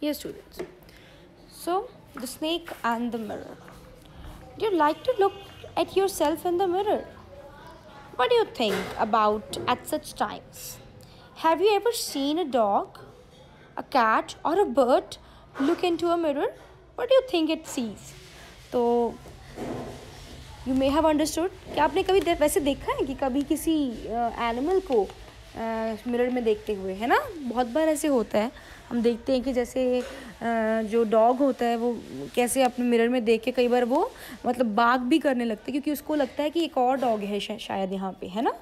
Yes, students. So, the snake and the mirror. Do you like to look at yourself in the mirror? What do you think about at such times? Have you ever seen a dog, a cat, or a bird look into a mirror? What do you think it sees? तो you may have understood कि आपने कभी वैसे देखा है कि कभी किसी एनिमल को मिरर में देखते हुए, है ना? बहुत बार ऐसे होता है, हम देखते हैं कि जैसे जो डॉग होता है वो कैसे अपने मिरर में देख के कई बार वो मतलब बाग भी करने लगता है, क्योंकि उसको लगता है कि एक और डॉग है शायद यहाँ पे, है ना?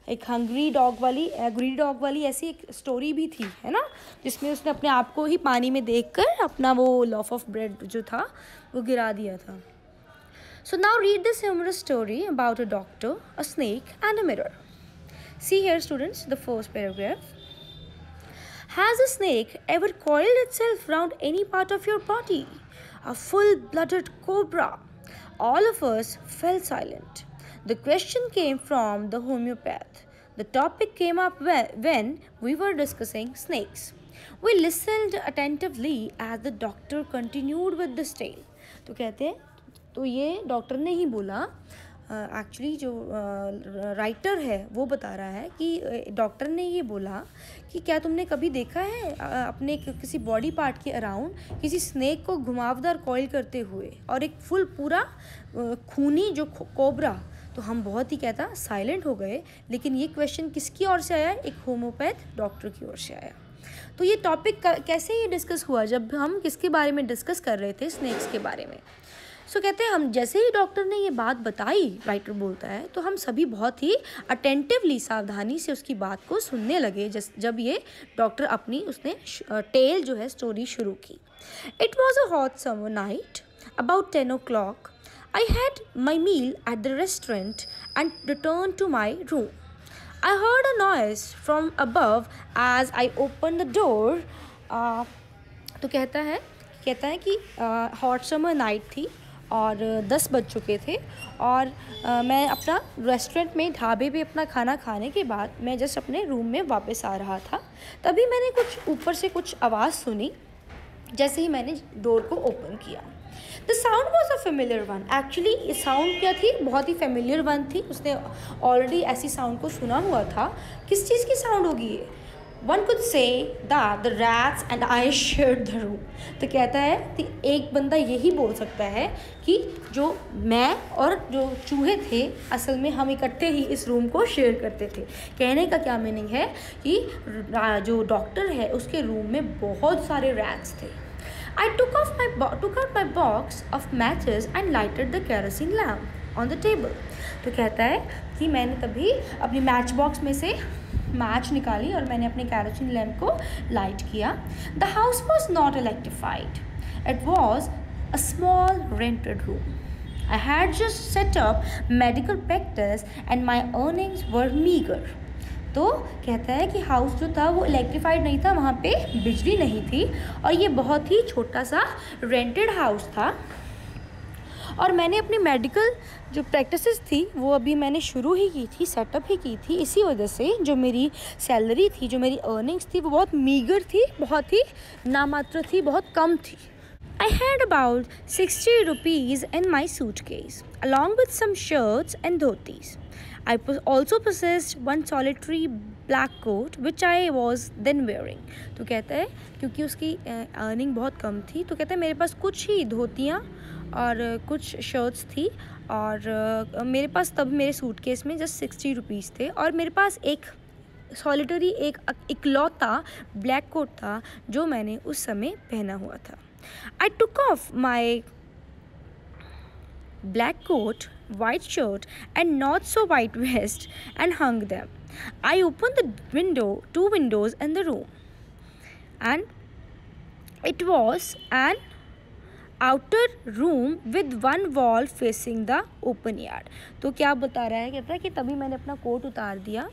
एक हंग्री डॉग वाली ऐसी एक स्टोरी भी थी, है ना, जिसमें उसने अपने आप को ही पानी में देखकर अपना वो लॉफ ऑफ ब्रेड जो था वो गिरा दिया था. So now read this humorous story about a doctor, a snake and a mirror. See here students, the first paragraph. Has a snake ever coiled itself round any part of your body? A full-blooded cobra. All of us fell silent. The question came from the homeopath. The topic came up when we were discussing snakes. We listened attentively as the doctor continued with this tale. तो कहते हैं तो ये doctor ने ही बोला, actually जो writer है वो बता रहा है कि डॉक्टर ने ये बोला कि क्या तुमने कभी देखा है अपने किसी बॉडी पार्ट के अराउंड किसी स्नेक को घुमावदार कॉइल करते हुए, और एक फुल पूरा खूनी जो कोबरा. तो हम बहुत ही कहता साइलेंट हो गए, लेकिन ये क्वेश्चन किसकी ओर से आया? एक होम्योपैथ डॉक्टर की ओर से आया. तो ये टॉपिक कैसे ये डिस्कस हुआ? जब हम किसके बारे में डिस्कस कर रहे थे? स्नेक्स के बारे में. सो कहते हैं हम जैसे ही डॉक्टर ने ये बात बताई, राइटर बोलता है, तो हम सभी बहुत ही अटेंटिवली सावधानी से उसकी बात को सुनने लगे जब ये डॉक्टर अपनी उसने टेल जो है स्टोरी शुरू की. It was a hot summer night about 10 o'clock. I had my meal at the restaurant and returned to my room. I heard a noise from above as I opened the door. तो कहता है कि hot summer night थी और 10 बज चुके थे, और मैं अपना रेस्टोरेंट में ढाबे पे अपना खाना खाने के बाद मैं जस्ट अपने रूम में वापस आ रहा था. तभी मैंने कुछ ऊपर से कुछ आवाज़ सुनी. जैसे ही मैंने डोर को ओपन किया, the sound was a familiar one. Actually ये साउंड क्या थी? बहुत ही फेमिलियर वन थी. उसने ऑलरेडी ऐसी साउंड को सुना हुआ था. किस चीज़ की साउंड होगी ये? One could say that the rats and I shared the room. तो कहता है कि एक बंदा यही बोल सकता है कि जो मैं और जो चूहे थे असल में हम इकट्ठे ही इस रूम को शेयर करते थे. कहने का क्या मीनिंग है कि जो डॉक्टर है उसके रूम में बहुत सारे रैट्स थे. I took out my box of matches and lighted the kerosene lamp on the table. तो कहता है कि मैंने तभी अपनी मैच बॉक्स में से मैच निकाली और मैंने अपने कैरोसिन लैम्प को लाइट किया. The house was not electrified. It was a small rented room. I had just set up medical practice and my earnings were meagre. तो कहता है कि हाउस जो था वो इलेक्ट्रीफाइड नहीं था, वहाँ पे बिजली नहीं थी, और ये बहुत ही छोटा सा रेंटेड हाउस था. और मैंने अपनी मेडिकल जो प्रैक्टिसेस थी वो अभी मैंने शुरू ही की थी, सेटअप ही की थी. इसी वजह से जो मेरी सैलरी थी, जो मेरी अर्निंग्स थी, वो बहुत मीगर थी, बहुत ही नामात्र थी, बहुत कम थी. I had about 60 rupees in my suitcase, along with some shirts and dhotis. I also possessed one solitary black coat, which I was then wearing. तो कहता है क्योंकि उसकी अर्निंग बहुत कम थी, तो कहता है मेरे पास कुछ ही धोतियाँ और कुछ शर्ट्स थी, और मेरे पास तब मेरे सूटकेस में जस्ट 60 रुपीज़ थे, और मेरे पास एक सॉलिटरी एक इकलौता ब्लैक कोट था जो मैंने उस समय पहना हुआ था. I took off my black coat, white shirt and not so white vest and hung them. I opened the two windows in the room, and it was an outer room with one wall facing the open yard. तो क्या बता रहा है? कहता है कि तभी मैंने अपना कोट उतार दिया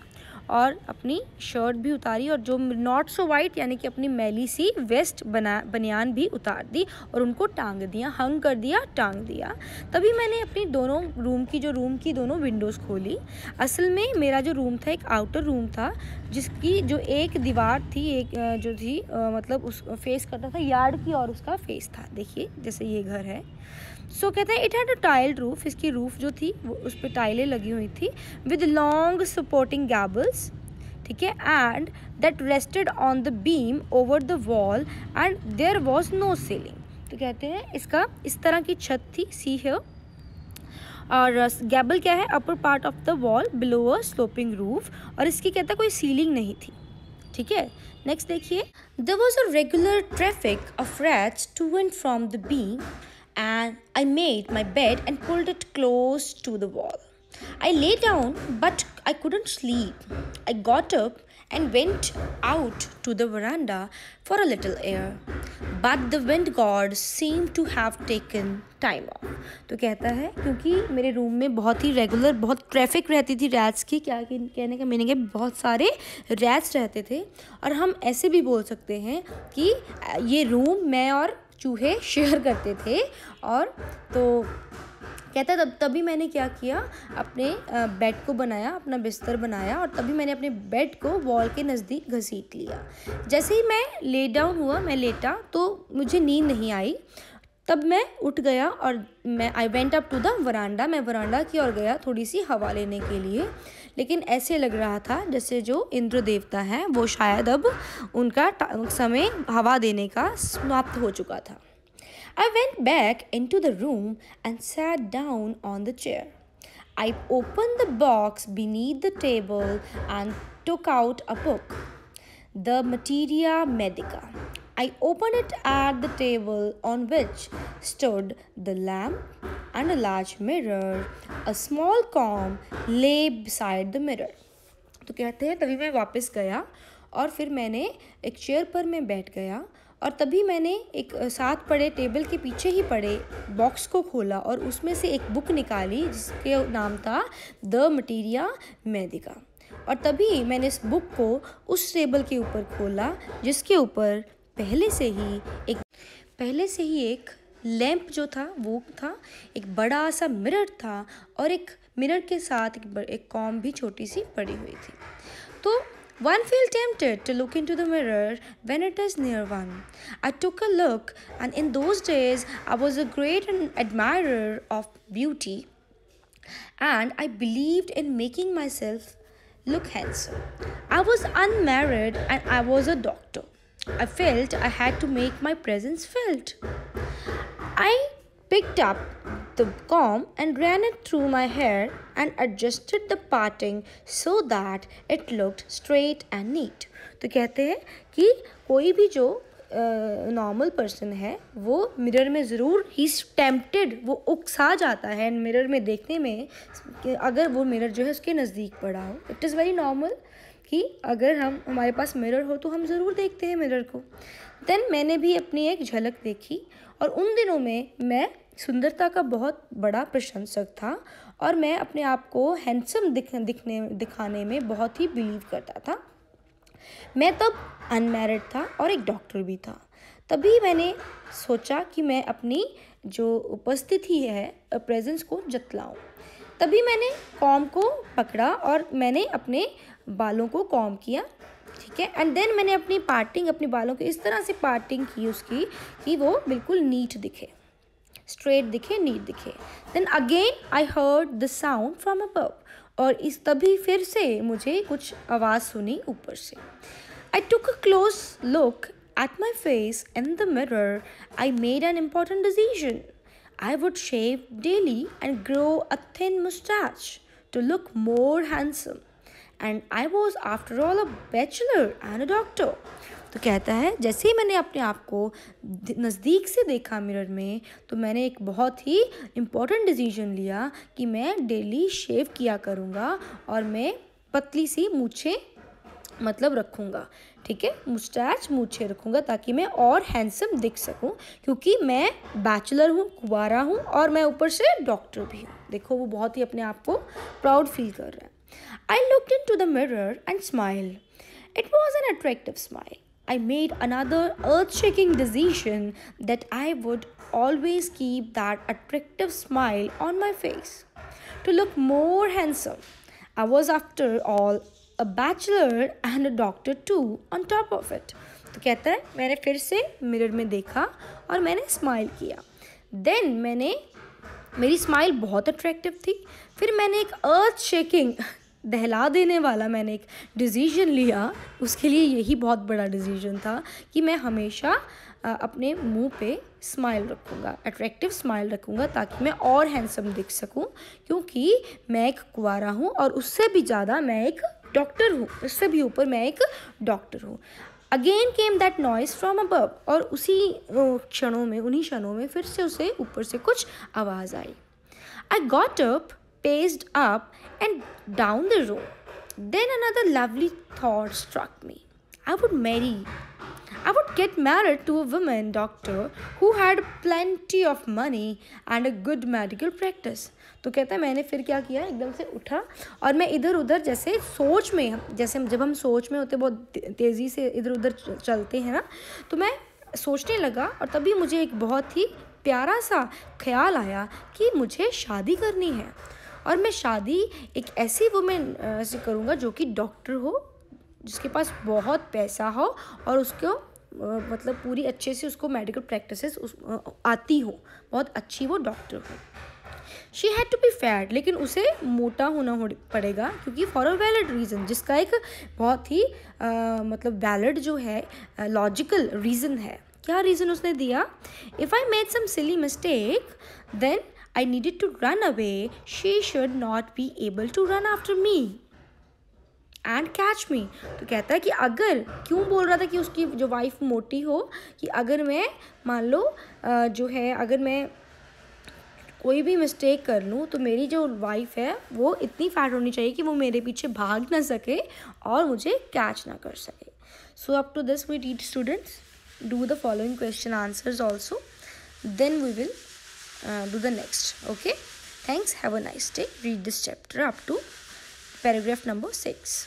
और अपनी शर्ट भी उतारी और जो नॉट सो वाइट यानी कि अपनी मैली सी वेस्ट बनियान भी उतार दी और उनको टांग दिया, हंग कर दिया, टांग दिया। तभी मैंने अपनी दोनों रूम की दोनों विंडोज़ खोली। असल में मेरा जो रूम था एक आउटर रूम था, जिसकी जो एक दीवार थी, एक जो थी मतलब उस फेस करता था यार्ड की और उसका फेस था। देखिए जैसे ये घर है। सो कहते हैं it had a tiled roof, इसकी रूफ जो थी वो उस पर टाइलें लगी हुई थी विद लॉन्ग सपोर्टिंग गैबल्स, ठीक है, and that rested on the beam over the wall and there was no ceiling. तो कहते हैं इसका इस तरह की छत थी, सी हियर, और गैबल क्या है, upper part of the wall below a sloping roof, और इसकी कहता है कोई सीलिंग नहीं थी, ठीक है। नेक्स्ट देखिए, there was a regular traffic of rats to and from the beam and I made my bed and pulled it close to the wall. I lay down, but I couldn't sleep. I got up and went out to the veranda for a little air. But the wind gods seemed to have taken time off. तो कहता है क्योंकि मेरे room में बहुत ही regular बहुत traffic रहती थी रैट्स की, क्या कहने का मीनिंग है बहुत सारे रैट्स रहते थे, और हम ऐसे भी बोल सकते हैं कि ये रूम मैं और चूहे शेयर करते थे। और तो कहता है तभी मैंने क्या किया, अपने बेड को बनाया, अपना बिस्तर बनाया, और तभी मैंने अपने बेड को वॉल के नज़दीक घसीट लिया। जैसे ही मैं ले डाउन हुआ, मैं लेटा, तो मुझे नींद नहीं आई। तब मैं उठ गया और I went up to the veranda, मैं वरांडा की ओर गया थोड़ी सी हवा लेने के लिए। लेकिन ऐसे लग रहा था जैसे जो इंद्र देवता हैं वो शायद अब उनका समय हवा देने का समाप्त हो चुका था। I went back into the room and sat down on the chair. I opened the box beneath the table and took out a book, The Materia Medica. I opened it at the table on which stood the lamp and a large mirror. A small comb lay beside the mirror. तो कहते हैं तभी मैं वापस गया और फिर मैंने एक चेयर पर मैं बैठ गया, और तभी मैंने एक साथ पड़े टेबल के पीछे ही पड़े बॉक्स को खोला और उसमें से एक बुक निकाली जिसके नाम था द मटीरिया मेडिका। और तभी मैंने इस बुक को उस टेबल के ऊपर खोला जिसके ऊपर पहले से ही एक लैंप जो था वो था, एक बड़ा सा मिरर था, और एक मिरर के साथ एक कॉम भी छोटी सी पड़ी हुई थी। तो one felt tempted to look into the mirror when it is near one. I took a look, and in those days I was a great admirer of beauty, and I believed in making myself look handsome. I was unmarried and I was a doctor. I felt I had to make my presence felt. I picked up the comb and ran it through my hair and adjusted the parting so that it looked straight and neat. तो कहते हैं कि कोई भी जो normal person है वो mirror में ज़रूर ही टेम्प्टेड, वो उकसा जाता है मिरर में देखने में कि अगर वो मिरर जो है उसके नज़दीक पड़ा हो। इट इज़ वेरी नॉर्मल कि अगर हमारे पास मिरर हो तो हम ज़रूर देखते हैं मिरर को। देन मैंने भी अपनी एक झलक देखी, और उन दिनों में मैं सुंदरता का बहुत बड़ा प्रशंसक था और मैं अपने आप को हैंडसम दिखाने में बहुत ही बिलीव करता था। मैं तब अनमैरिड था और एक डॉक्टर भी था। तभी मैंने सोचा कि मैं अपनी जो उपस्थिति है प्रेजेंस को जतलाऊं। तभी मैंने कॉम को पकड़ा और मैंने अपने बालों को कॉम किया, ठीक है, एंड देन मैंने अपने बालों को इस तरह से पार्टिंग की उसकी कि वो बिल्कुल नीट दिखे, स्ट्रेट दिखे, नीट दिखे। Then again I heard the sound from above, और इस तभी फिर से मुझे कुछ आवाज़ सुनी ऊपर से। I took a close look at my face in the mirror. I made an important decision. I would shave daily and grow a thin mustache to look more handsome. And I was after all a bachelor and a doctor. तो कहता है जैसे ही मैंने अपने आप को नज़दीक से देखा मिरर में, तो मैंने एक बहुत ही इम्पोर्टेंट डिसीजन लिया कि मैं डेली शेव किया करूँगा और मैं पतली सी मूछें रखूँगा, ठीक है, मुस्टैच मूछें रखूँगा ताकि मैं और हैंडसम दिख सकूँ, क्योंकि मैं बैचलर हूँ, कुंवारा हूँ और मैं ऊपर से डॉक्टर भी हूँ। देखो वो बहुत ही अपने आप को प्राउड फील कर रहा है। I looked into the mirror and smiled. It was an attractive smile. I made another earth shaking decision that I would always keep that attractive smile on my face to look more handsome. I was, after all, a bachelor and a doctor too, on top of it. तो कहता है मैंने फिर से mirror में देखा और मैंने स्माइल किया. देन मेरी स्माइल बहुत अट्रैक्टिव थी. फिर मैंने एक अर्थ शेकिंग दहला देने वाला मैंने एक डिसीजन लिया. उसके लिए यही बहुत बड़ा डिसीजन था कि मैं हमेशा अपने मुंह पे स्माइल रखूँगा, अट्रैक्टिव स्माइल रखूँगा, ताकि मैं और हैंडसम दिख सकूँ, क्योंकि मैं एक कुंवारा हूँ और उससे भी ज़्यादा मैं एक डॉक्टर हूँ, उससे भी ऊपर मैं एक डॉक्टर हूँ. Again came that noise from above. और उन्हीं क्षणों में फिर से उसे ऊपर से कुछ आवाज़ आई. I got up, paced up and down the room. Then another lovely thought struck me. I would get married to a woman doctor who had plenty of money and a good medical practice. तो कहता है मैंने फिर क्या किया, एकदम से उठा और मैं इधर उधर जैसे सोच में, जैसे जब हम सोच में होते बहुत तेज़ी से इधर उधर चलते हैं ना, तो मैं सोचने लगा और तभी मुझे एक बहुत ही प्यारा सा ख्याल आया कि मुझे शादी करनी है और मैं शादी एक ऐसी वुमेन से करूँगा जो कि डॉक्टर हो, जिसके पास बहुत पैसा हो और उसको मतलब पूरी अच्छे से उसको मेडिकल प्रैक्टिसेस आती हो, बहुत अच्छी वो डॉक्टर हो. She had to be fat, लेकिन उसे मोटा होना पड़ेगा क्योंकि फॉर अ वैलिड रीज़न, जिसका एक बहुत ही मतलब वैलिड जो है लॉजिकल रीज़न है. क्या रीज़न उसने दिया? If I made some silly mistake then I needed to run away, she should not be able to run after me and catch me. तो कहता है कि अगर, क्यों बोल रहा था कि उसकी जो वाइफ मोटी हो, कि अगर मैं मान लो जो है, अगर मैं कोई भी मिस्टेक कर लूँ तो मेरी जो वाइफ है वो इतनी फैट होनी चाहिए कि वो मेरे पीछे भाग ना सके और मुझे कैच ना कर सके. So up to this we teach students do the following question answers also, then we will do the next. Okay, thanks, have a nice day. Read this chapter up to paragraph number 6.